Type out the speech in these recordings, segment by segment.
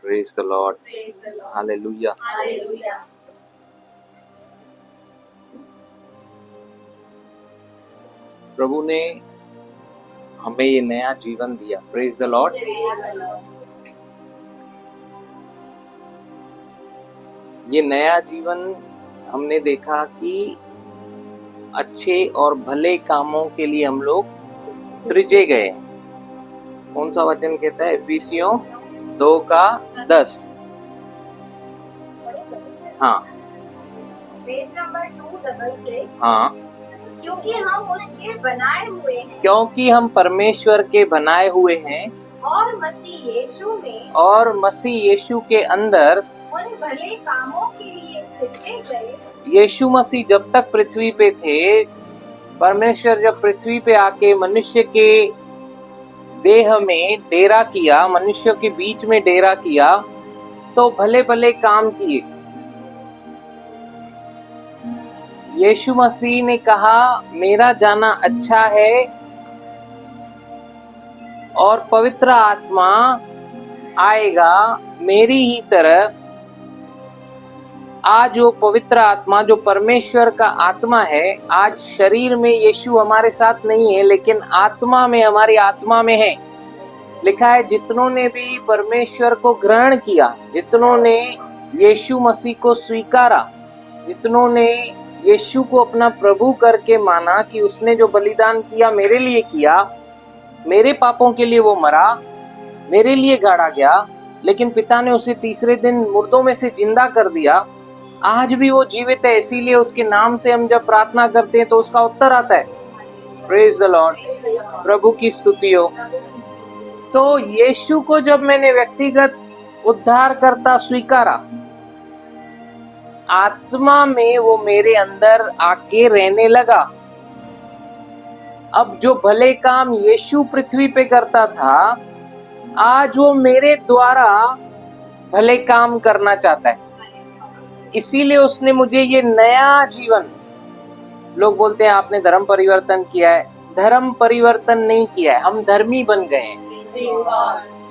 Praise the Lord. Hallelujah. प्रभु ने हमें ये नया जीवन दिया. Praise the Lord. ये नया जीवन हमने देखा कि अच्छे और भले कामों के लिए हम लोग सृजे गए. कौन सा वचन कहता है? इफिसियों 2:10. हाँ, पेज नंबर 266. हाँ, क्योंकि हम उसके बनाए हुए हैं क्योंकि हम परमेश्वर के बनाए हुए हैं और मसीह यीशु के अंदर उन भले कामों के लिए सृजे गए. यीशु मसीह जब तक पृथ्वी पे थे, परमेश्वर जब पृथ्वी पे आके मनुष्य के देह में डेरा किया, मनुष्य के बीच में डेरा किया, तो भले भले काम किए. यीशु मसीह ने कहा मेरा जाना अच्छा है और पवित्र आत्मा आएगा मेरी ही तरह. आज वो पवित्र आत्मा जो परमेश्वर का आत्मा है, आज शरीर में यीशु हमारे साथ नहीं है, लेकिन आत्मा में, हमारी आत्मा में है. लिखा है जितनों ने भी परमेश्वर को ग्रहण किया, जितनों ने यीशु मसीह को स्वीकारा, जितनों ने यीशु को अपना प्रभु करके माना कि उसने जो बलिदान किया मेरे लिए किया, मेरे पापों के लिए वो मरा, मेरे लिए गाड़ा गया, लेकिन पिता ने उसे तीसरे दिन मुर्दों में से जिंदा कर दिया. आज भी वो जीवित है, इसीलिए उसके नाम से हम जब प्रार्थना करते हैं तो उसका उत्तर आता है. Praise the Lord. प्रभु की स्तुति हो. तो यीशु को जब मैंने व्यक्तिगत उद्धारकर्ता स्वीकारा, आत्मा में वो मेरे अंदर आके रहने लगा. अब जो भले काम यीशु पृथ्वी पे करता था, आज वो मेरे द्वारा भले काम करना चाहता है. इसीलिए उसने मुझे ये नया जीवन, लोग बोलते हैं आपने धर्म परिवर्तन किया है. धर्म परिवर्तन नहीं किया है, हम धर्मी बन गए हैं.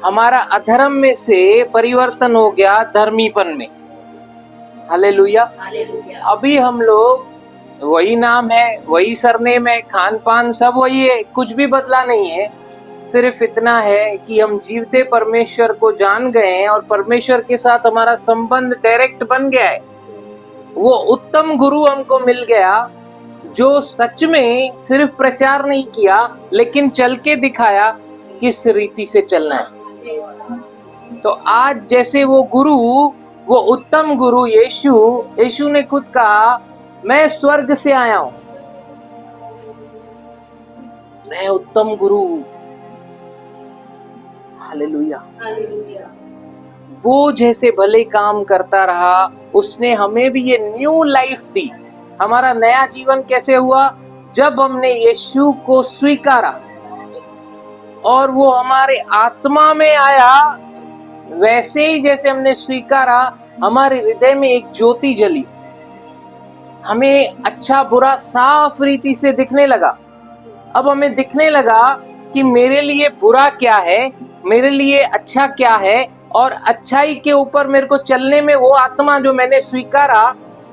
हमारा अधर्म में से परिवर्तन हो गया धर्मीपन में. हालेलुया. अभी हम लोग वही नाम है, वही सरनेम है, खान पान सब वही है, कुछ भी बदला नहीं है. सिर्फ इतना है कि हम जीवते परमेश्वर को जान गए हैं और परमेश्वर के साथ हमारा संबंध डायरेक्ट बन गया है. वो उत्तम गुरु हमको मिल गया जो सच में सिर्फ प्रचार नहीं किया, लेकिन चल के दिखाया किस रीति से चलना है. तो आज जैसे वो गुरु, वो उत्तम गुरु यीशु ने खुद कहा मैं स्वर्ग से आया हूं, मैं उत्तम गुरु हूं. हालेलुया. वो जैसे भले काम करता रहा, उसने हमें भी ये न्यू लाइफ दी. हमारा नया जीवन कैसे हुआ? जब हमने यीशु को स्वीकारा और वो हमारे आत्मा में आया. वैसे ही जैसे हमने स्वीकारा, हमारे हृदय में एक ज्योति जली, हमें अच्छा बुरा साफ रीति से दिखने लगा. अब हमें दिखने लगा कि मेरे लिए बुरा क्या है, मेरे लिए अच्छा क्या है, और अच्छाई के ऊपर मेरे को चलने में वो आत्मा जो मैंने स्वीकारा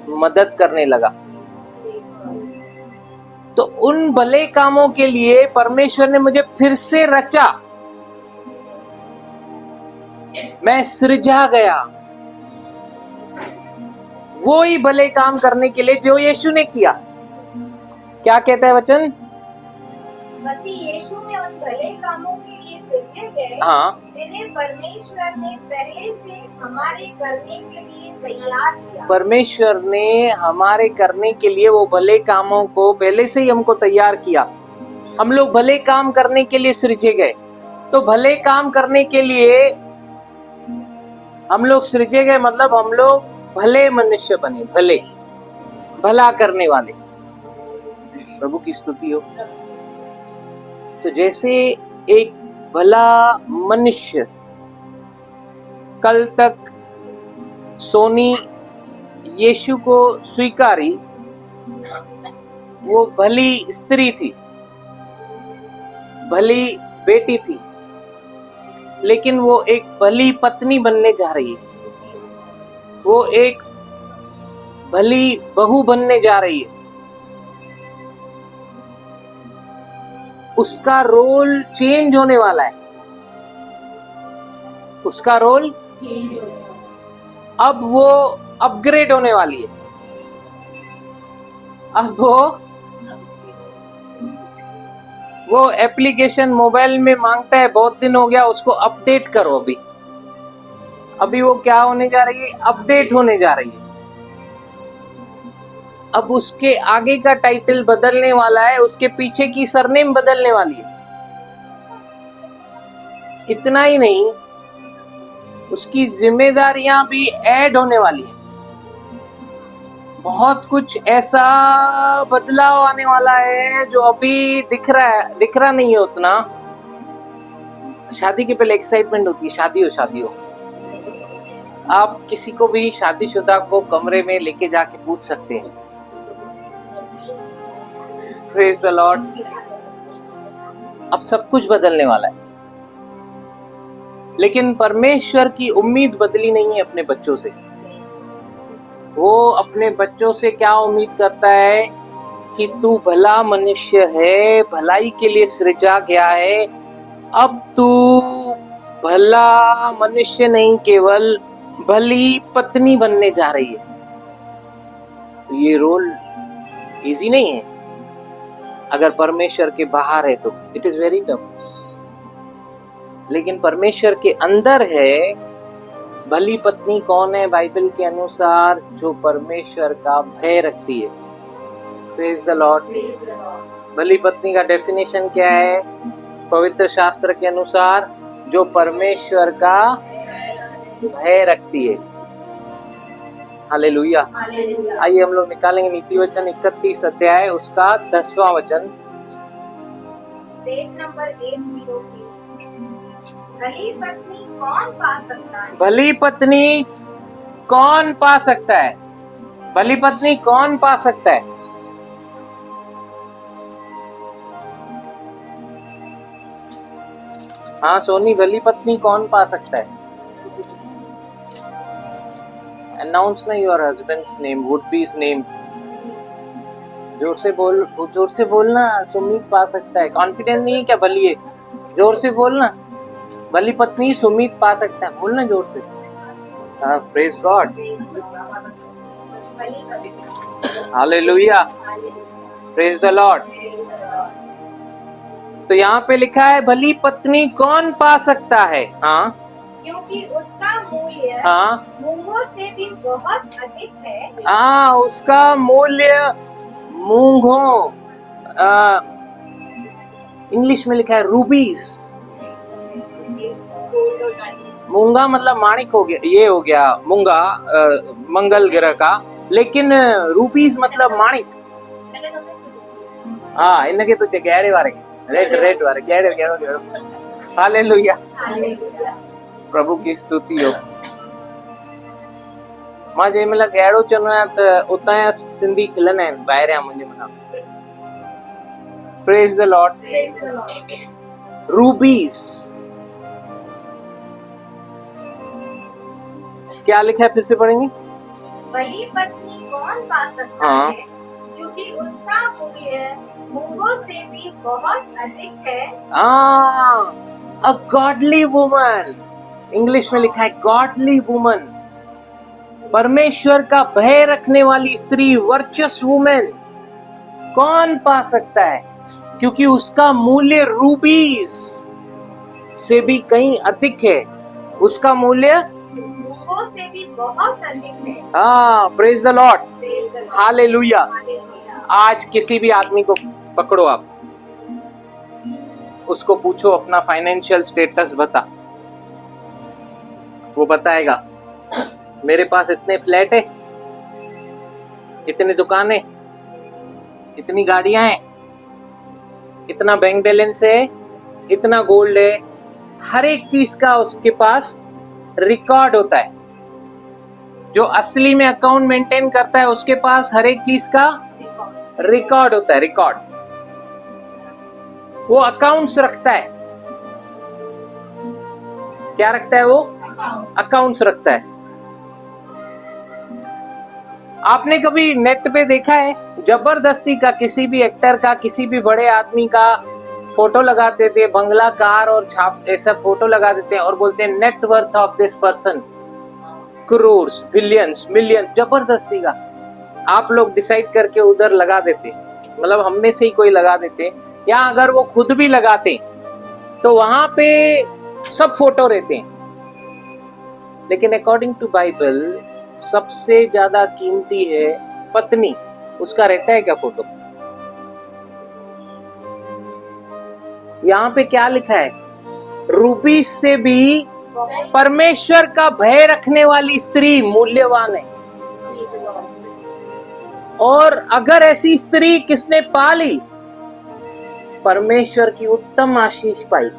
मदद करने लगा. तो उन भले कामों के लिए परमेश्वर ने मुझे फिर से रचा. मैं सृजा गया वो ही भले काम करने के लिए जो यीशु ने किया. क्या कहता है वचन? मसीह यीशु में उन भले कामों के लिए सृजे गए, हाँ, जिन्हें परमेश्वर ने पहले से हमारे करने के लिए तैयार किया. परमेश्वर ने हमारे करने के लिए वो भले कामों को पहले से ही हमको तैयार किया. हम लोग भले काम करने के लिए सृजे गए. तो भले काम करने के लिए हम लोग सृजे गए, मतलब हम लोग भले मनुष्य बने, भले भला करने वाले. प्रभु की स्तुति हो. तो जैसे एक भला मनुष्य, कल तक सोनी यीशु को स्वीकारी, वो भली स्त्री थी, भली बेटी थी, लेकिन वो एक भली पत्नी बनने जा रही है, वो एक भली बहू बनने जा रही है। उसका रोल चेंज होने वाला है, उसका रोल अब वो अपग्रेड होने वाली है। अब वो एप्लीकेशन मोबाइल में मांगता है, बहुत दिन हो गया, उसको अपडेट करो। अभी वो क्या होने जा रही है? अपडेट होने जा रही है। अब उसके आगे का टाइटल बदलने वाला है, उसके पीछे की सरनेम बदलने वाली है। इतना ही नहीं, उसकी जिम्मेदारियां भी ऐड होने वाली है। बहुत कुछ ऐसा बदलाव आने वाला है जो अभी दिख रहा नहीं है उतना। शादी के पहले एक्साइटमेंट होती है, शादी हो। आप किसी को भी शादीशुदा को कमरे में लेके जाके पूछ सकते हैं। Praise the Lord. अब सब कुछ बदलने वाला है, लेकिन परमेश्वर की उम्मीद बदली नहीं है अपने बच्चों से। वो अपने बच्चों से क्या उम्मीद करता है कि तू भला मनुष्य है, भलाई के लिए सृजा गया है। अब तू भला मनुष्य नहीं, केवल भली पत्नी बनने जा रही है। ये रोल इजी नहीं है। अगर परमेश्वर के बाहर है तो इट इज वेरी टफ, लेकिन परमेश्वर के अंदर है। भली पत्नी कौन है बाइबल के अनुसार? जो परमेश्वर का भय रखती है। Praise the Lord. भली पत्नी का डेफिनेशन क्या है पवित्र शास्त्र के अनुसार? जो परमेश्वर का भय रखती है। हालेलुया। आइए हम लोग निकालेंगे नीति वचन 31 अध्याय, उसका 10वां वचन। Page number 803। भली पत्नी कौन पा सकता है? भली पत्नी कौन पा सकता है? भली पत्नी कौन पा सकता है? हाँ सोनी, भली पत्नी कौन पा सकता है? अनाउंस ना your husband's name, would be his name. जोर से बोल, जोर से बोलना। सुमित पा सकता है। कॉन्फिडेंस नहीं है क्या? भली है, जोर से बोलना। भली पत्नी सुमित पा सकता है, बोलना जोर से। हाँ, praise God. Hallelujah, praise the Lord. तो यहाँ पे लिखा है भली पत्नी कौन पा सकता है? हाँ, क्योंकि उसका मूल्य मूंगों से भी बहुत अधिक है। हाँ, उसका मूल्य मूंगों, इंग्लिश में लिखा है रूबीज। मूंगा मतलब माणिक हो गया, ये हो गया मूंगा, मंगल ग्रह का। लेकिन रूबीज मतलब माणिक। हाँ, इनके तो गहरे वारे, रेड वारे, गहरे। हालेलुया, प्रभु की स्तुति हो। मां जे महिल गहरो चवंदो आहियां त उतां जा सिंधी खिलंदा आहिनि ॿाहिरियां मुंहिंजे मथां। Praise the Lord. रूबीज क्या लिखा है? फिर से पढ़ेंगे। भली पत्नी कौन पा सकता है? क्योंकि उसका मूल्य मूंगों से भी बहुत अधिक है। अ गॉडली वुमन, इंग्लिश में लिखा है गॉडली वुमन। परमेश्वर का भय रखने वाली स्त्री, वर्चस वुमेन कौन पा सकता है? क्योंकि उसका मूल्य रूबीज से भी कहीं अधिक है। उसका मूल्य मूंगों से भी बहुत अधिक है। हाँ, प्रेज द लॉर्ड, हालेलुया। आज किसी भी आदमी को पकड़ो, आप उसको पूछो अपना फाइनेंशियल स्टेटस बता, वो बताएगा मेरे पास इतने फ्लैट है, इतनी दुकानें, इतनी गाड़ियां हैं, इतना बैंक बैलेंस है, इतना गोल्ड है। हर एक चीज का उसके पास रिकॉर्ड होता है। जो असली में अकाउंट मेंटेन करता है उसके पास हर एक चीज का रिकॉर्ड होता है। रिकॉर्ड, वो अकाउंट्स रखता है। क्या रखता है वो? अकाउंट्स रखता है। आपने कभी नेट पे देखा है जबरदस्ती का किसी भी एक्टर का, किसी भी बड़े आदमी का फोटो लगाते थे, बंगला, कार और छाप ऐसा फोटो लगा देते हैं और बोलते हैं net worth of this person crores, billions, million, जबरदस्ती का आप लोग डिसाइड करके उधर लगा देते, मतलब हम में से ही कोई लगा देते, या अगर वो खुद भी लगाते तो वहां पे सब फोटो रहते हैं। लेकिन अकॉर्डिंग टू बाइबल सबसे ज्यादा कीमती है पत्नी, उसका रहता है क्या फोटो? यहाँ पे क्या लिखा है? रूपी से भी परमेश्वर का भय रखने वाली स्त्री मूल्यवान है। और अगर ऐसी स्त्री किसने पा ली, परमेश्वर की उत्तम आशीष पाई,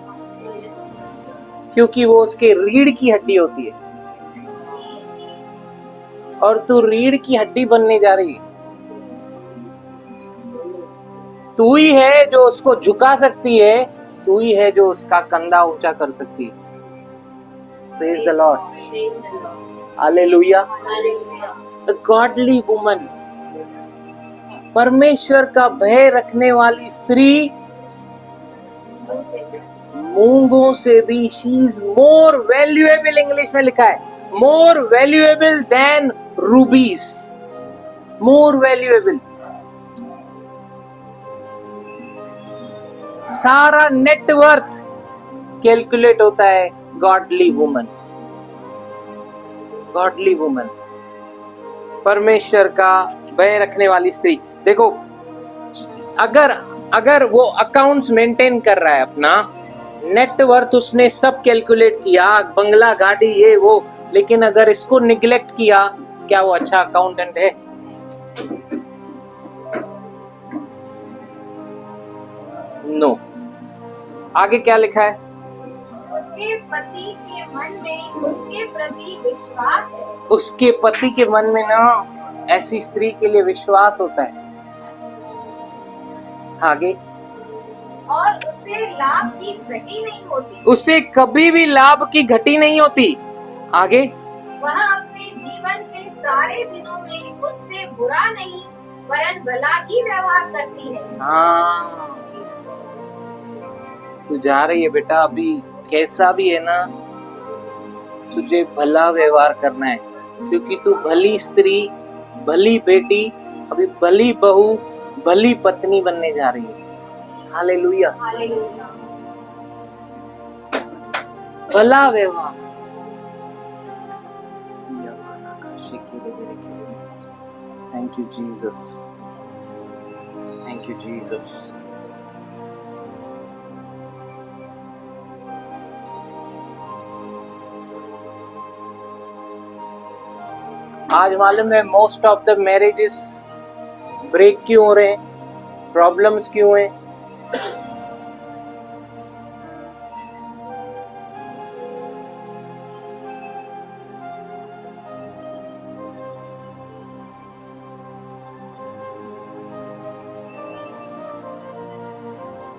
क्योंकि वो उसके रीढ़ की हड्डी होती है। और तू रीढ़ की हड्डी बनने जा रही है। तू ही है जो उसको झुका सकती है, तू ही है जो उसका कंधा ऊंचा कर सकती है। Praise the Lord, hallelujah. The godly woman, परमेश्वर का भय रखने वाली स्त्री मूंगों से भी, she is more valuable, English में लिखा है more valuable then रूबीज, more valuable. सारा नेटवर्थ कैलकुलेट होता है गॉडली वुमन, गॉडली वुमन, परमेश्वर का भय रखने वाली स्त्री। देखो, अगर वो अकाउंट्स मेंटेन कर रहा है, अपना नेटवर्थ उसने सब कैलकुलेट किया, बंगला, गाड़ी, ये वो, लेकिन अगर इसको निग्लेक्ट किया, क्या वो अच्छा अकाउंटेंट है? नो। आगे क्या लिखा है? उसके पति के मन में उसके प्रति विश्वास है। उसके पति के मन में ना ऐसी स्त्री के लिए विश्वास होता है। आगे, और उसे लाभ की घटी नहीं होती, उसे कभी भी लाभ की घटी नहीं होती। आगे, वह अपने जीवन के सारे दिनों में उससे बुरा नहीं वरन भला ही व्यवहार करती है। हाँ, तू जा रही है बेटा, अभी कैसा भी है ना, तुझे भला व्यवहार करना है, क्योंकि तू भली स्त्री, भली बेटी, अभी भली बहू, भली पत्नी बनने जा रही है। Hallelujah, hallelujah. भला व्यवहार। Thank you Jesus, thank you Jesus. आज मालूम है most of the marriages break क्यों हो रहे हैं, प्रॉब्लम्स क्यों हैं?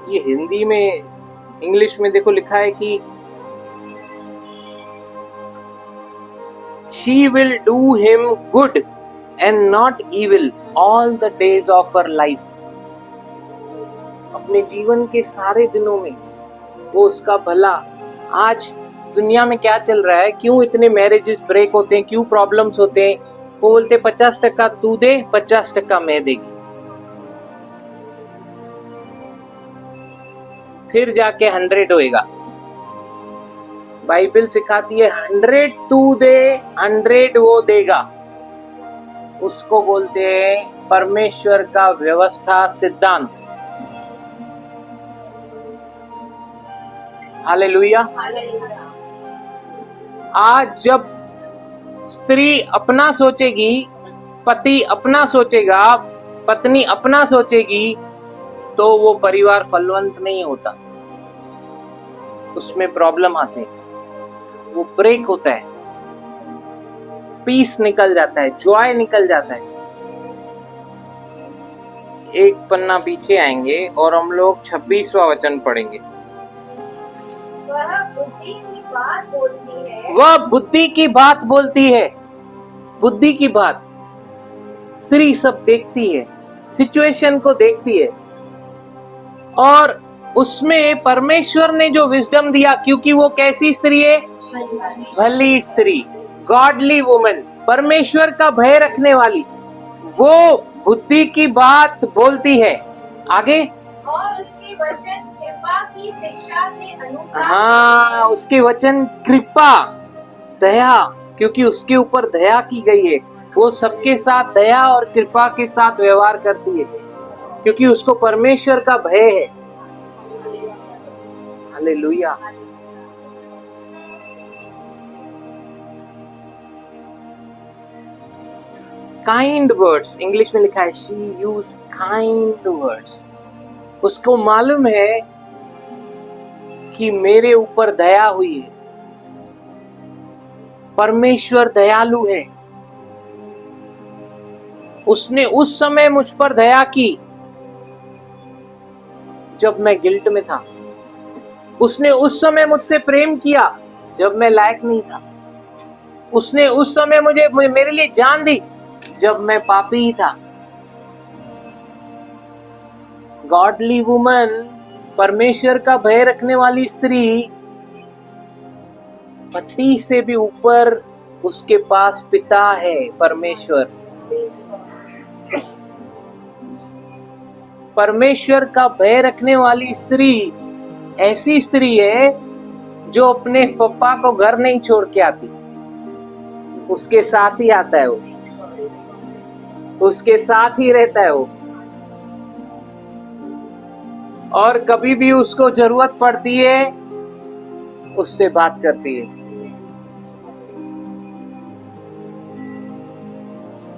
ये हिंदी में, इंग्लिश में देखो लिखा है कि she will do him good and not evil all the days of her life. अपने जीवन के सारे दिनों में वो उसका भला। आज दुनिया में क्या चल रहा है, क्यों इतने मैरिजेस ब्रेक होते हैं, क्यों प्रॉब्लम्स होते हैं? वो बोलते 50% तू दे, 50% मैं देगी, फिर जाके 100 होएगा। बाइबल सिखाती है 100 तू दे, 100 वो देगा। उसको बोलते हैं परमेश्वर का व्यवस्था सिद्धांत। हालेलुया। आज जब स्त्री अपना सोचेगी, पति अपना सोचेगा, पत्नी अपना सोचेगी, तो वो परिवार फलवंत नहीं होता, उसमें प्रॉब्लम आते हैं, वो ब्रेक होता है, पीस निकल जाता है, जॉय निकल जाता है। एक पन्ना पीछे आएंगे और हम लोग 26वां वचन पढ़ेंगे। वह बुद्धि की बात बोलती है, वह बुद्धि की बात बोलती है। बुद्धि की बात स्त्री सब देखती है, सिचुएशन को देखती है, और उसमें परमेश्वर ने जो विजडम दिया, क्योंकि वो कैसी स्त्री है? भली स्त्री, गॉडली वुमन, परमेश्वर का भय रखने वाली, वो बुद्धि की बात बोलती है। आगे, और उसके वचन कृपा की शिक्षा के अनुसार, हाँ, उसके वचन कृपा, दया, क्योंकि उसके ऊपर दया की गई है। वो सबके साथ दया और कृपा के साथ व्यवहार करती है, क्योंकि उसको परमेश्वर का भय है। हालेलुया। काइंड वर्ड्स, इंग्लिश में लिखा है शी यूज काइंड वर्ड्स। उसको मालूम है कि मेरे ऊपर दया हुई है, परमेश्वर दयालु है। उसने उस समय मुझ पर दया की जब मैं गिल्ट में था। उसने उस समय मुझसे प्रेम किया जब मैं लायक नहीं था। उसने उस समय मेरे लिए जान दी जब मैं पापी ही था। गॉडली वुमन, परमेश्वर का भय रखने वाली स्त्री, पति से भी ऊपर उसके पास पिता है, परमेश्वर। परमेश्वर का भय रखने वाली स्त्री ऐसी स्त्री है जो अपने पापा को घर नहीं छोड़ के आती, उसके साथ ही आता है, वो उसके साथ ही रहता है वो, और कभी भी उसको जरूरत पड़ती है उससे बात करती है।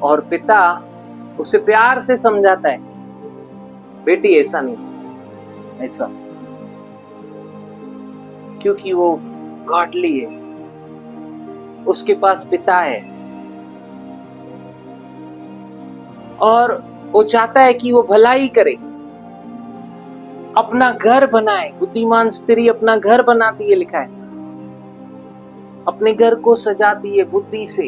और पिता उसे प्यार से समझाता है, बेटी ऐसा नहीं, ऐसा, क्योंकि वो गॉडली है, उसके पास पिता है, और वो चाहता है कि वो भलाई करे, अपना घर बनाए। बुद्धिमान स्त्री अपना घर बनाती है, लिखा है, अपने घर को सजाती है बुद्धि से।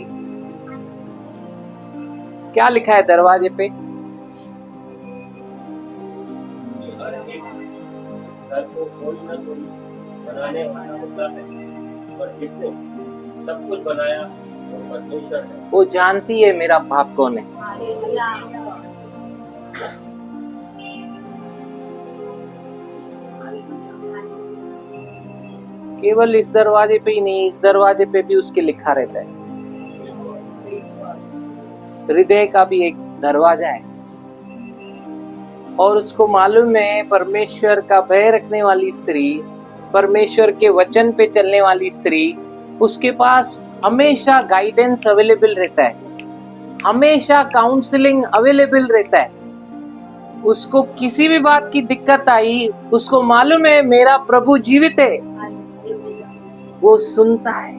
क्या लिखा है दरवाजे पे? घर को कोई न कोई बनाने वाला होता है, और जिसने सब कुछ बनाया वो परमेश्वर है। वो जानती है मेरा बाप कौन है। केवल इस दरवाजे पे ही नहीं, इस दरवाजे पे भी उसके लिखा रहता है। हृदय का भी एक दरवाजा है, और उसको मालूम है परमेश्वर का भय रखने वाली स्त्री, परमेश्वर के वचन पे चलने वाली स्त्री, उसके पास हमेशा गाइडेंस अवेलेबल रहता है, हमेशा काउंसलिंग अवेलेबल रहता है। उसको किसी भी बात की दिक्कत आई, उसको मालूम है मेरा प्रभु जीवित है, वो सुनता है,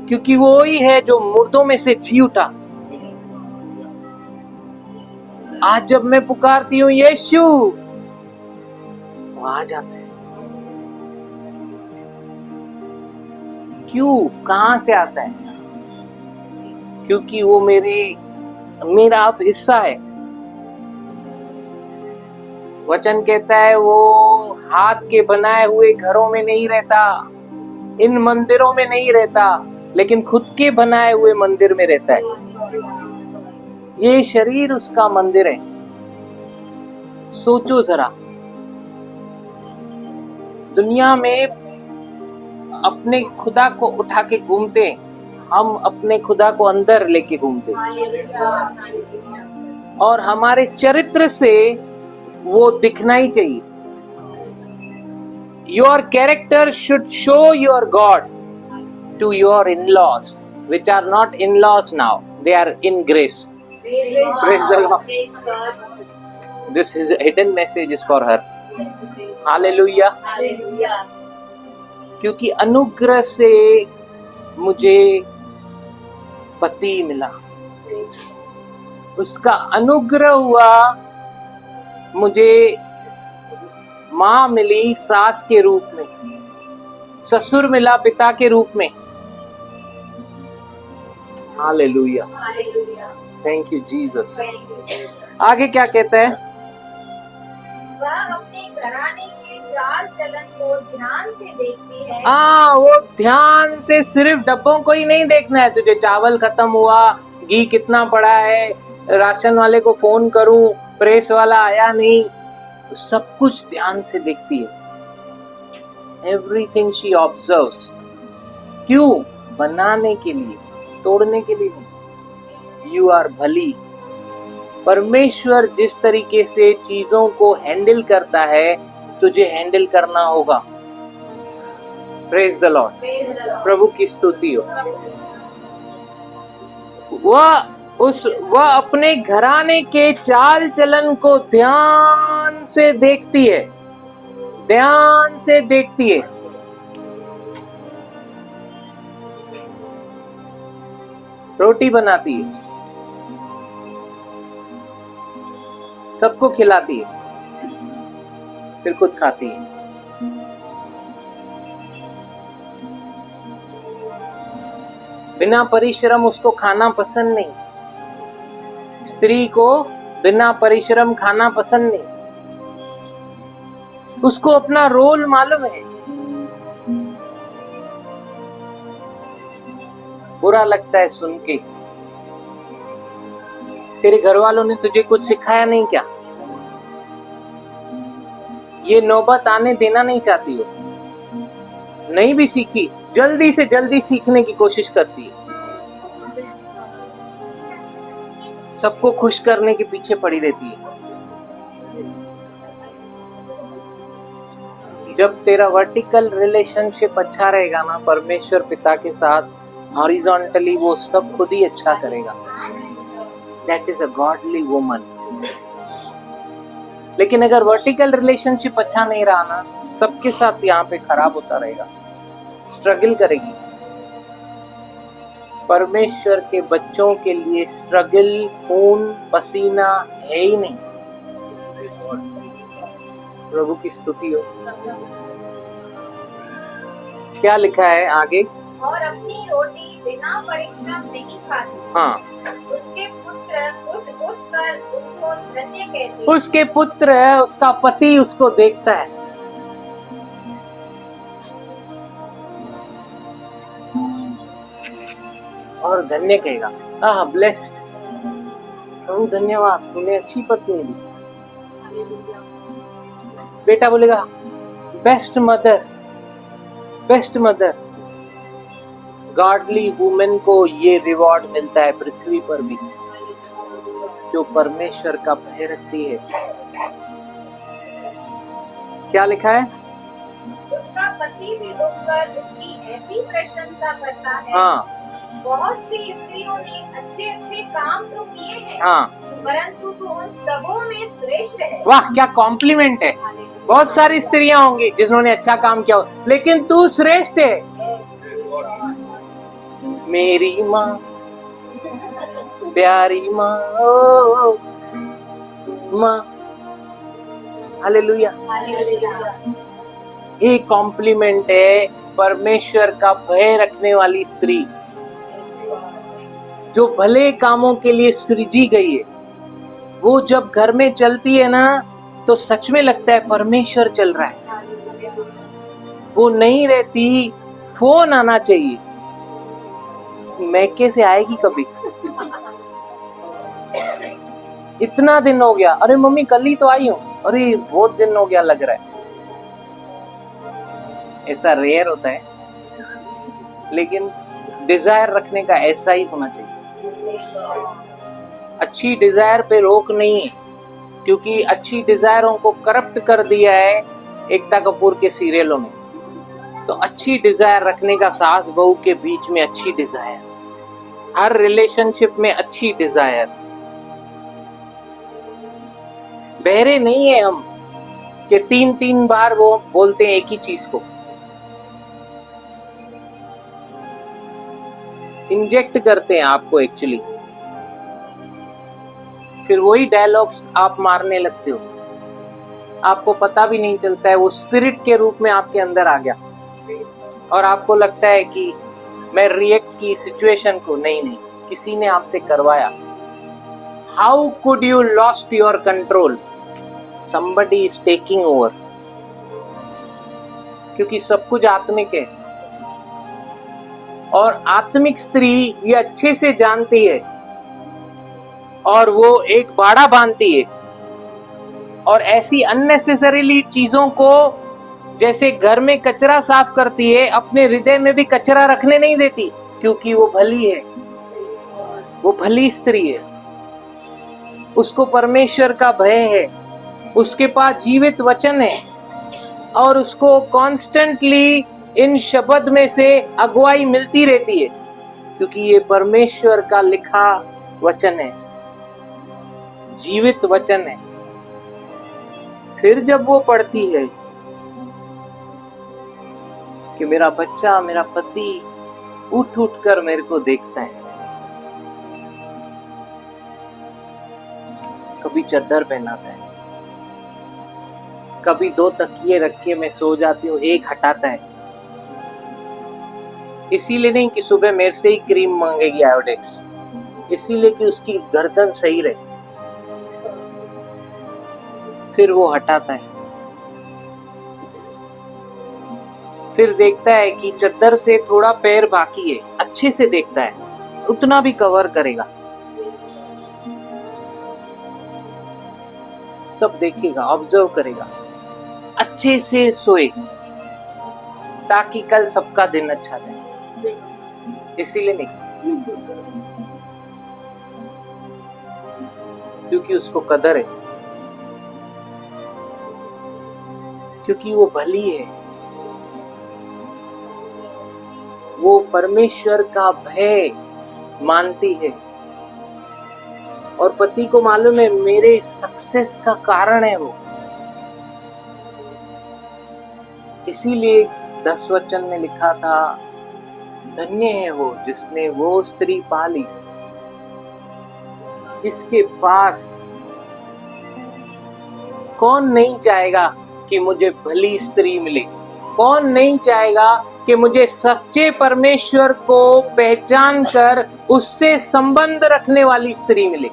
क्योंकि वो ही है जो मुर्दों में से जी उठा। आज जब मैं पुकारती हूँ यीशु, वो आ जाता है। क्यों? कहां से आता है? क्योंकि वो मेरा अब हिस्सा है। वचन कहता है वो हाथ के बनाए हुए घरों में नहीं रहता, इन मंदिरों में नहीं रहता, लेकिन खुद के बनाए हुए मंदिर में रहता है। ये शरीर उसका मंदिर है। सोचो जरा, दुनिया में अपने खुदा को उठा के घूमते, हम अपने खुदा को अंदर लेके घूमते, और हमारे चरित्र से वो दिखना ही चाहिए। Your character should show your God to your in-laws, which are not in-laws now, they are in grace. Praise the Lord. This is a hidden message is for her. Hallelujah. क्योंकि अनुग्रह से मुझे पति मिला, उसका अनुग्रह हुआ, मुझे माँ मिली सास के रूप में, ससुर मिला पिता के रूप में। Hallelujah, hallelujah, thank you Jesus. Thank you Jesus. आगे क्या कहता है? वह अपने घराने के चाल चलन को ध्यान से देखती है। वो ध्यान से सिर्फ डब्बों को ही नहीं देखना है, तुझे चावल खत्म हुआ, घी कितना पड़ा है, राशन वाले को फोन करूं, प्रेस वाला आया नहीं, तो सब कुछ ध्यान से देखती है। Everything she observes. क्यों? बनाने के लिए, तोड़ने के लिए नहीं। यू आर भली। परमेश्वर जिस तरीके से चीजों को हैंडल करता है, तुझे हैंडल करना होगा। प्रेज द लॉर्ड, प्रभु की स्तुति हो। वह अपने घराने के चाल चलन को ध्यान से देखती है, ध्यान से देखती है। रोटी बनाती है, सबको खिलाती है, फिर खुद खाती है। बिना परिश्रम उसको खाना पसंद नहीं। स्त्री को बिना परिश्रम खाना पसंद नहीं। उसको अपना रोल मालूम है। बुरा लगता है सुन के, तेरे घर वालों ने तुझे कुछ सिखाया नहीं क्या? ये नौबत आने देना नहीं चाहती हो, नहीं भी सीखी, जल्दी से जल्दी सीखने की कोशिश करती है, सबको खुश करने के पीछे पड़ी रहती है। जब तेरा वर्टिकल रिलेशनशिप अच्छा रहेगा ना परमेश्वर पिता के साथ, हॉरिजॉन्टली वो सब खुद ही अच्छा करेगा। That is a godly woman. लेकिन अगर वर्टिकल रिलेशनशिप अच्छा नहीं रहा ना, सबके साथ यहाँ पे खराब होता रहेगा, स्ट्रगल करेगी। परमेश्वर के बच्चों के लिए स्ट्रगल, खून पसीना है ही नहीं। प्रभु की स्तुति हो। क्या लिखा है आगे? और अपनी रोटी बिना परिश्रम नहीं खाती। हाँ, उसके पुत्र उठ उठ कर उसको धन्य कहते। उसके पुत्र, उसका पति उसको देखता है। और धन्य कहेगा, आह ब्लेस्ड, प्रभु धन्यवाद, तूने अच्छी पत्नी दी। बेटा बोलेगा best mother, best mother. Godly women को ये रिवॉर्ड मिलता है पृथ्वी पर भी, जो परमेश्वर का भय रखती है। क्या लिखा है? उसका पति भी उठकर उसकी ऐसी प्रशंसा करता है। हाँ, बहुत सी स्त्रियों ने अच्छे अच्छे काम तो किए हैं, हाँ, परंतु तू उन सबों में श्रेष्ठ है। वाह क्या कॉम्प्लीमेंट है। बहुत सारी स्त्रियां होंगी जिन्होंने अच्छा काम किया हो, लेकिन तू श्रेष्ठ है। मेरी माँ, प्यारी माँ, ओ माँ, हालेलुया। ये कॉम्प्लीमेंट है परमेश्वर का भय रखने वाली स्त्री, जो भले कामों के लिए सृजी गई है। वो जब घर में चलती है ना, तो सच में लगता है परमेश्वर चल रहा है। वो नहीं रहती, फोन आना चाहिए, मैके से आएगी कभी। इतना दिन हो गया, अरे मम्मी कल ही तो आई हूँ, अरे बहुत दिन हो गया लग रहा है। ऐसा रेयर होता है, लेकिन डिजायर रखने का ऐसा ही होना चाहिए। अच्छी डिजायर पे रोक नहीं है, क्योंकि अच्छी डिजायरों को करप्ट कर दिया है एकता कपूर के सीरियलों ने। तो अच्छी डिजायर रखने का, सास बहू के बीच में अच्छी डिजायर, हर रिलेशनशिप में अच्छी डिजायर। बहरे नहीं है हम कि 3-3 बार वो बोलते हैं एक ही चीज को। इंजेक्ट करते हैं आपको एक्चुअली, फिर वही डायलॉग्स आप मारने लगते हो, आपको पता भी नहीं चलता है वो स्पिरिट के रूप में आपके अंदर आ गया। और आपको लगता है कि मैं रिएक्ट की सिचुएशन को, नहीं, किसी ने आपसे करवाया। How could you lost your control? somebody is taking over, क्योंकि सब कुछ आत्मिक है और आत्मिक स्त्री ये अच्छे से जानती है और वो एक बाड़ा बांधती है और ऐसी अननेसेसरीली चीजों को, जैसे घर में कचरा साफ करती है, अपने हृदय में भी कचरा रखने नहीं देती, क्योंकि वो भली है, वो भली स्त्री है, उसको परमेश्वर का भय है, उसके पास जीवित वचन है और उसको कॉन्स्टेंटली इन शब्द में से अगुवाई मिलती रहती है, क्योंकि ये परमेश्वर का लिखा वचन है, जीवित वचन है। फिर जब वो पढ़ती है कि मेरा बच्चा, मेरा पति उठ उठ कर मेरे को देखता है, कभी चद्दर पहनाता है, कभी 2 तकिए रख के मैं सो जाती हूँ, एक हटाता है, इसीलिए नहीं कि सुबह मेरे से ही क्रीम मांगेगी आयोडेक्स, इसीलिए कि उसकी गर्दन सही रहे। फिर वो हटाता है, फिर देखता है कि चद्दर से थोड़ा पैर बाकी है, अच्छे से देखता है, उतना भी कवर करेगा, सब देखेगा, ऑब्जर्व करेगा, अच्छे से सोए ताकि कल सबका दिन अच्छा जाए। इसीलिए नहीं, क्योंकि उसको कदर है, क्योंकि वो भली है, वो परमेश्वर का भय मानती है और पति को मालूम है मेरे सक्सेस का कारण है वो। इसीलिए 10 वचन में लिखा था, धन्य है वो जिसने वो स्त्री पाली जिसके पास, कौन नहीं चाहेगा कि मुझे भली स्त्री मिले, कौन नहीं चाहेगा कि मुझे सच्चे परमेश्वर को पहचान कर उससे संबंध रखने वाली स्त्री मिले।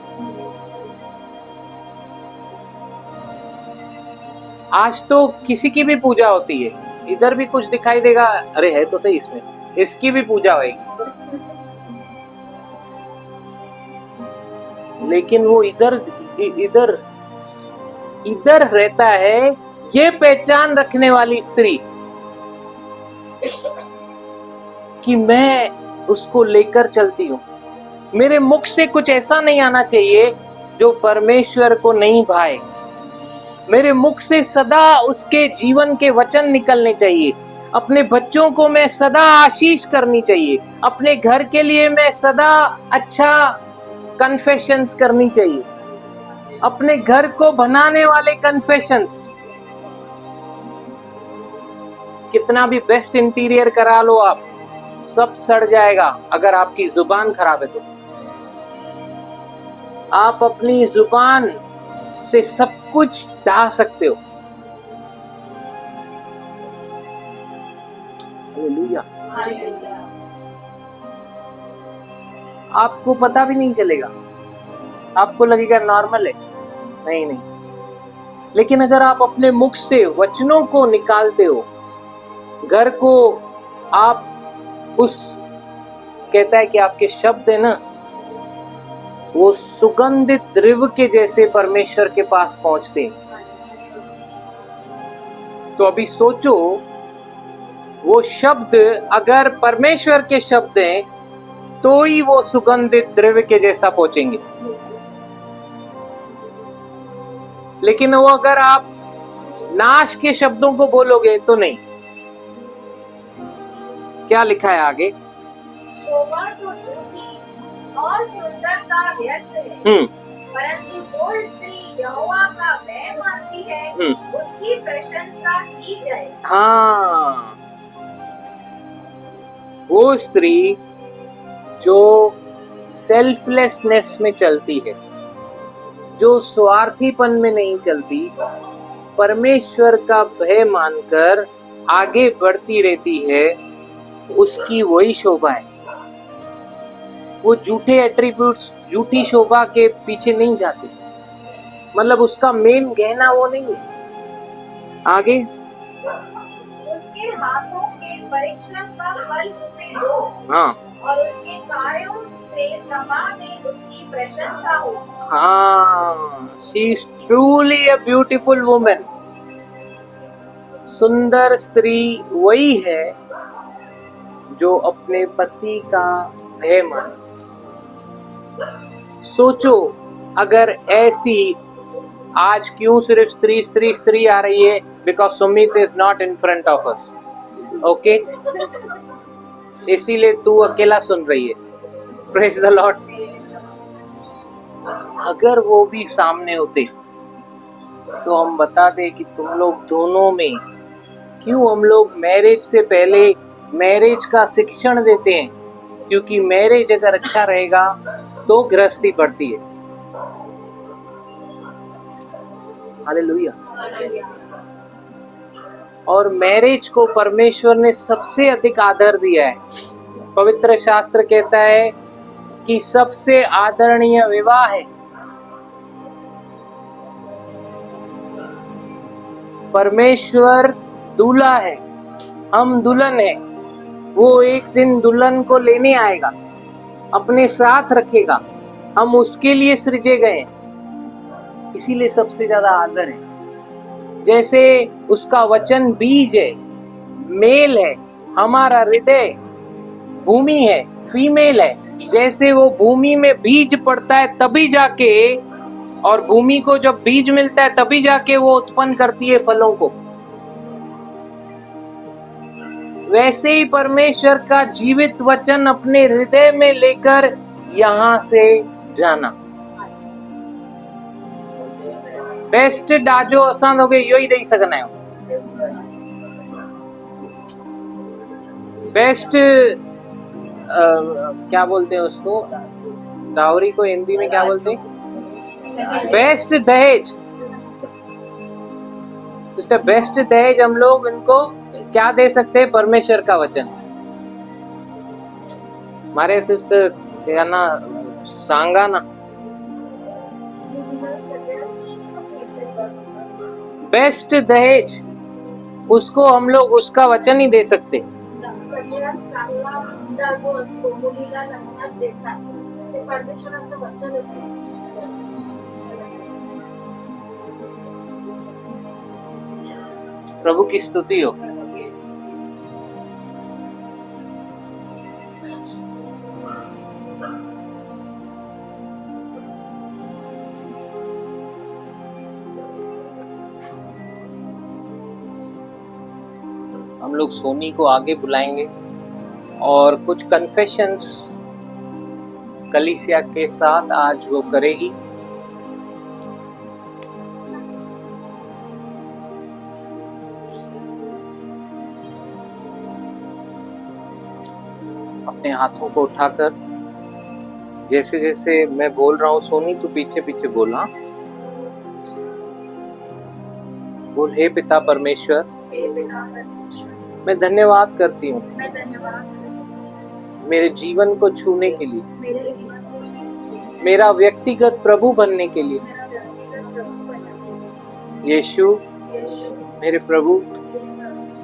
आज तो किसी की भी पूजा होती है, इधर भी कुछ दिखाई देगा, अरे है तो सही, इसमें इसकी भी पूजा होगी, लेकिन वो इधर रहता है ये पहचान रखने वाली स्त्री कि मैं उसको लेकर चलती हूं, मेरे मुख से कुछ ऐसा नहीं आना चाहिए जो परमेश्वर को नहीं भाए, मेरे मुख से सदा उसके जीवन के वचन निकलने चाहिए, अपने बच्चों को मैं सदा आशीष करनी चाहिए, अपने घर के लिए मैं सदा अच्छा कन्फेशंस करनी चाहिए, अपने घर को बनाने वाले कन्फेशंस। कितना भी बेस्ट इंटीरियर करा लो आप, सब सड़ जाएगा अगर आपकी जुबान खराब है तो। आप अपनी जुबान से सब कुछ ढा सकते हो। हालेलुया। आपको पता भी नहीं चलेगा, आपको लगेगा नॉर्मल है, नहीं, लेकिन अगर आप अपने मुख से वचनों को निकालते हो, घर को आप कहता है कि आपके शब्द है ना, वो सुगंधित द्रव्य के जैसे परमेश्वर के पास पहुंचते हैं। तो अभी सोचो, वो शब्द अगर परमेश्वर के शब्द हैं तो ही वो सुगंधित द्रव्य के जैसा पहुंचेंगे, लेकिन वो अगर आप नाश के शब्दों को बोलोगे तो नहीं। क्या लिखा है आगे? शोभा तो झूठी और सुंदरता व्यर्थ है, परंतु जो स्त्री यहोवा का भय मानती है उसकी प्रशंसा की जाए। हाँ, वो स्त्री जो सेल्फलेसनेस में चलती है, जो स्वार्थीपन में नहीं चलती, परमेश्वर का भय मानकर आगे बढ़ती रहती है, उसकी वही शोभा है। वो झूठे एट्रीब्यूट्स, झूठी शोभा के पीछे नहीं जाते। मतलब उसका मेन गहना वो नहीं है। आगे, उसके हाथों के परिश्रम का फल उसे दो, हाँ और उसके कार्यों से सभा में उसकी प्रशंसा हो। हाँ, she is truly a beautiful woman. सुंदर स्त्री वही है जो अपने पति का भय माने। सोचो, अगर ऐसी आज क्यों सिर्फ स्त्री स्त्री स्त्री आ रही है? Because Sumit is not in front of us, okay? इसीलिए तू अकेला सुन रही है। Praise the Lord. अगर वो भी सामने होते तो हम बताते कि तुम लोग दोनों में क्यों हम लोग मैरिज से पहले मैरिज का शिक्षण देते हैं, क्योंकि मैरिज अगर अच्छा रहेगा तो गृहस्थी बढ़ती है। हालेलुया। और मैरिज को परमेश्वर ने सबसे अधिक आदर दिया है। पवित्र शास्त्र कहता है कि सबसे आदरणीय विवाह है। परमेश्वर दूल्हा है, हम दुल्हन है। वो एक दिन दुल्हन को लेने आएगा, अपने साथ रखेगा। हम उसके लिए सृजे गए, इसीलिए सबसे ज्यादा आदर है। जैसे उसका वचन बीज है, मेल है, हमारा हृदय भूमि है, फीमेल है। जैसे वो भूमि में बीज पड़ता है तभी जाके, और भूमि को जब बीज मिलता है तभी जाके वो उत्पन्न करती है फलों को। वैसे ही परमेश्वर का जीवित वचन अपने हृदय में लेकर यहां से जाना। बेस्ट डाजो आसान हो गए, यो ही नहीं सकना है। बेस्ट क्या बोलते हैं उसको, डावरी को हिंदी में क्या बोलते हैं? बेस्ट दहेज। सिस्टर, बेस्ट दहेज हम लोग इनको क्या दे सकते हैं? परमेश्वर का वचन। हमारे सिस्टर क्या ना सांगा ना, बेस्ट दहेज उसको हम लोग उसका वचन ही दे सकते। सगळ्यात चांगला हुंडा जो असतो मुलीला लग्नात देतात ते परमेश्वराचं वचनच आहे। प्रभु की स्तुति हो। हम लोग सोनी को आगे बुलाएंगे और कुछ कन्फेशंस कलीसिया के साथ आज वो करेगी। अपने हाथों को उठाकर, जैसे जैसे मैं बोल रहा हूँ सोनी तो पीछे पीछे बोला। बोल, हे पिता परमेश्वर, मैं धन्यवाद करती हूँ मेरे जीवन को छूने के लिए, मेरा व्यक्तिगत प्रभु बनने के लिए। यीशु मेरे प्रभु,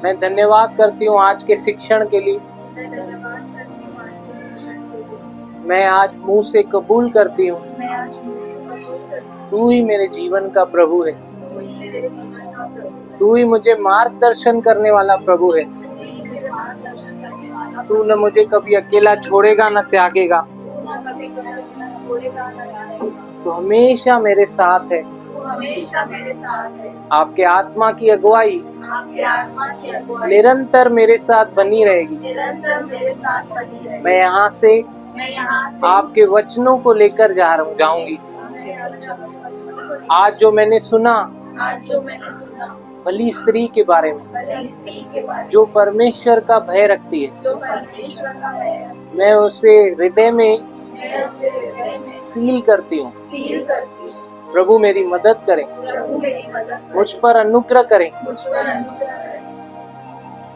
मैं धन्यवाद करती हूँ आज के शिक्षण के लिए। मैं आज मुंह से कबूल करती हूँ तू ही मेरे जीवन का प्रभु है। तू ही मुझे मार्गदर्शन करने वाला प्रभु है। तू न मुझे कभी अकेला छोड़ेगा न त्यागेगा। तू हमेशा मेरे साथ है। आपके आत्मा की अगुवाई निरंतर मेरे साथ बनी रहेगी। मैं यहाँ से आपके वचनों को लेकर जाऊंगी। आज जो मैंने सुना भली स्त्री के बारे में जो परमेश्वर का भय रखती है, मैं उसे हृदय में सील करती हूँ। प्रभु मेरी मदद करें, मुझ पर अनुग्रह करें।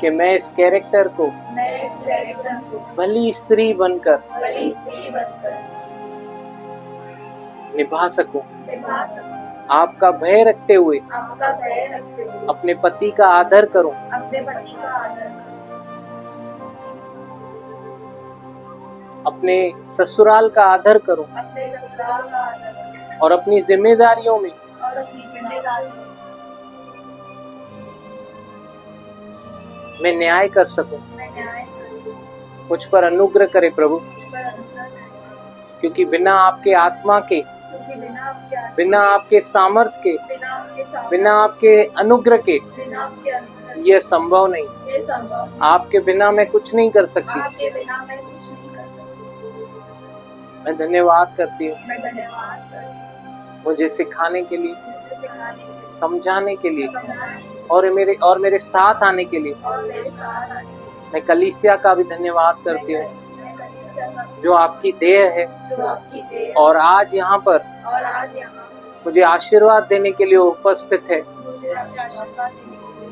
कि मैं इस कैरेक्टर को भली स्त्री बनकर निभा सकूं। आपका भय रखते हुए अपने पति का आदर करूं। अपने ससुराल का आदर करूं और अपनी जिम्मेदारियों में मैं न्याय कर सकूं। मुझ पर अनुग्रह करे प्रभु, क्योंकि बिना आपके आत्मा के, बिना आपके सामर्थ्य के, बिना आपके अनुग्रह के ये संभव नहीं। आपके बिना मैं कुछ नहीं कर सकती। मैं धन्यवाद करती हूँ मुझे सिखाने के लिए, समझाने के लिए और मेरे साथ आने के लिए। मैं कलीसिया का भी धन्यवाद करती हूँ जो आपकी देह है और आज यहाँ पर मुझे आशीर्वाद देने के लिए उपस्थित है।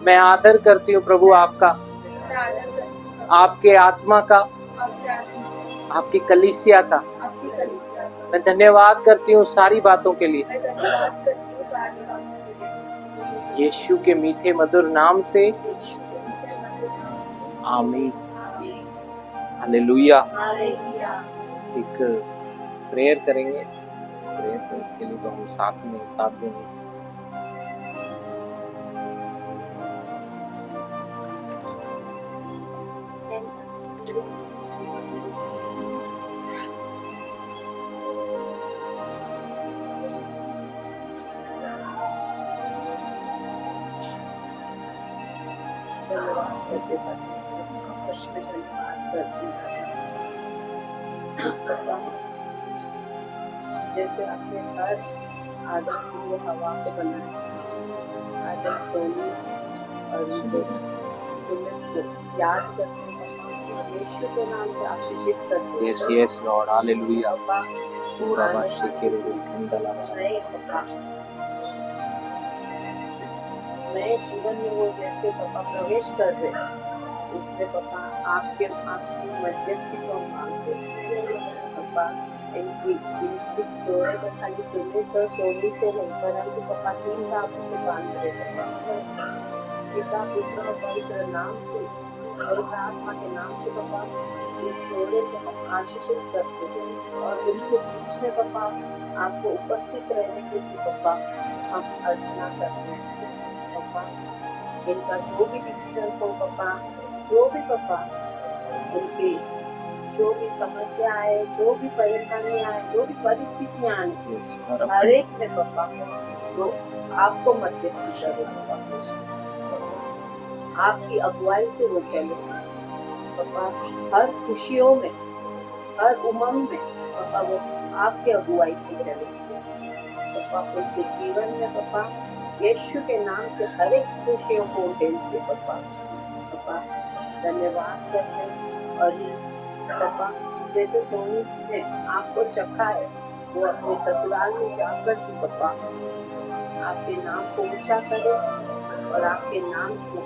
मैं आदर करती हूँ प्रभु आपका, आपके आत्मा का, आपकी कलीसिया का। मैं धन्यवाद करती हूँ सारी बातों के लिए। यीशु के मीठे मधुर नाम से आमीन। हालेलुया। एक प्रेयर करेंगे, प्रेयर के लिए तो हम साथ में साथ देंगे। जैसे आपने हर आदम के लिए हवा को बनाया, आदम सोनी और सुमित को याद करते हैं, यीशु के नाम से आशीषित करते हैं। Yes Lord, hallelujah. पूरा वाशी के नए जीवन में वो जैसे पापा प्रवेश कर रहे हैं, उसमें पापा आपकी मध्यस्थी को मांगते हैं। पापा इस जोड़े को खाली सुनने तो सोनी से नहीं, परंतु पापा तीन बातों से बांध रहे पापा, पिता पुत्र और पवित्र नाम से, पवित्र आत्मा के नाम से पापा इस जोड़े को हम आशीषित करते हैं और उनके बीच में पापा आपको उपस्थित रहने के लिए पापा हम अर्चना करते हैं। पापा इनका जो भी डिसीजन हो पापा, जो भी पापा उनकी जो भी समस्या आए, जो भी परेशानी आए, जो भी परिस्थितियां आए, हर एक में पापा तो आपको मध्यस्थी करे पापा, आपकी अगुवाई से वो चले पापा। हर खुशियों में, हर उमंग में पापा वो आपके अगुवाई से चले पापा। उनके जीवन में पापा यीशु के नाम से हर एक खुशियों को उठेलते पापा। पापा धन्यवाद करते हैं। और पापा जैसे सोनी ने आपको चखा है, वो अपने ससुराल में जाकर भी पापा आपके नाम को ऊंचा करे और आपके नाम को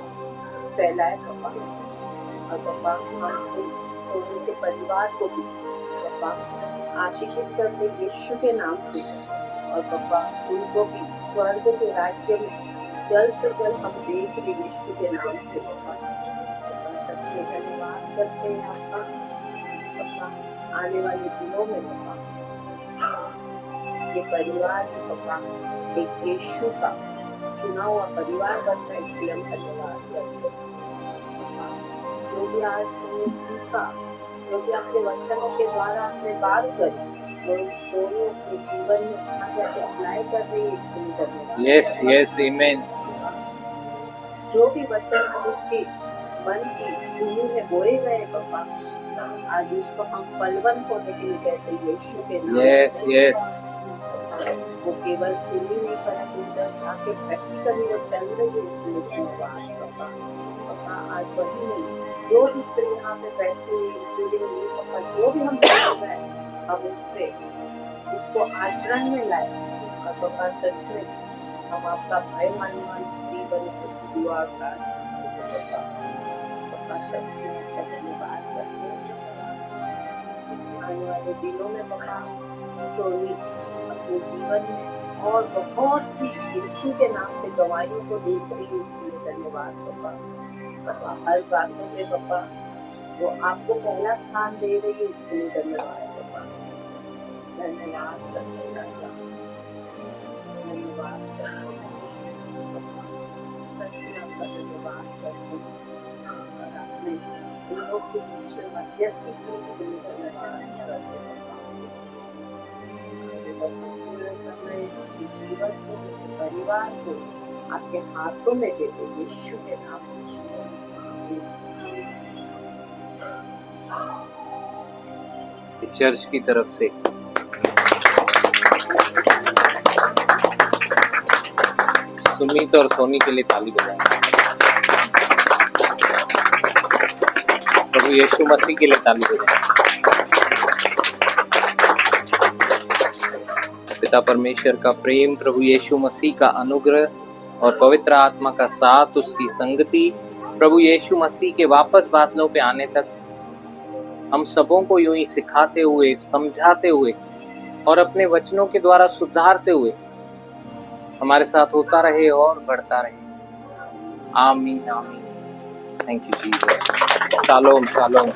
फैलाए पापा। और पापा हम सोनी के परिवार को भी पापा आशीषित करते यीशु के नाम से। और पापा उनको भी स्वर्ग के राज्य में जल्द से जल्द हम देख ले यीशु के नाम से पापा। सबसे धन्यवाद करते हैं आपका पापा। आने वाले दिनों में पापा ये परिवार पापा एक यीशु का चुना हुआ परिवार बनता है, इसलिए हम धन्यवाद करते हैं। जो भी आज हमने सीखा, जो भी अपने वचनों के द्वारा अपने बात करी, वो सोनी अपने जीवन में कहाँ जाके अप्लाई कर रही है, इसके लिए धन्यवाद। यस आमीन। जो भी वचन हम उसके मन की भूमि में बोए गए पापा, आज उसको हम फलवंत होने के लिए कहते हैं यीशु के नाम से। यस वो केवल सुनी नहीं, परंतु उधर जाके प्रैक्टिकली वो चल रही है, इसलिए पापा। पापा आज वही नहीं, जो भी स्त्री यहाँ पे बैठी हुई इंक्लूडिंग पापा, जो भी हम बोल रहे हैं हम उस पे उसको आचरण में लाए। और पापा सच में हम आपका भय मानने वाली स्त्री बने, दुआ धन्यवाद करते हैं। आने वाले दिनों में पापा सोनी अपने जीवन में और बहुत सी यीशु के नाम से गवाहियों को देख रही है, इसलिए धन्यवाद पापा। हर बातों में पापा वो आपको पहला स्थान दे रही है, इसके लिए धन्यवाद पापा। धन्यवाद धन्यवाद सच में आपका धन्यवाद करते हैं। अपने लोगों के बीच में मध्यस्थी की, इसके लिए धन्यवाद करते हैं। पूरे समय उसके जीवन को, उसके परिवार को आपके हाथों में देते यीशु के नाम से। चर्च की तरफ से सुमित और सोनी के लिए ताली बजाएं। प्रभु यीशु मसीह के लिए ताली बजाएं। पिता परमेश्वर का प्रेम, प्रभु यीशु मसीह का अनुग्रह और पवित्र आत्मा का साथ, उसकी संगति, प्रभु यीशु मसीह के वापस बादलों पे आने तक हम सबों को यूं ही सिखाते हुए, समझाते हुए और अपने वचनों के द्वारा सुधारते हुए हमारे साथ होता रहे और बढ़ता रहे। आमीन आमीन। Thank you Jesus. Shalom shalom.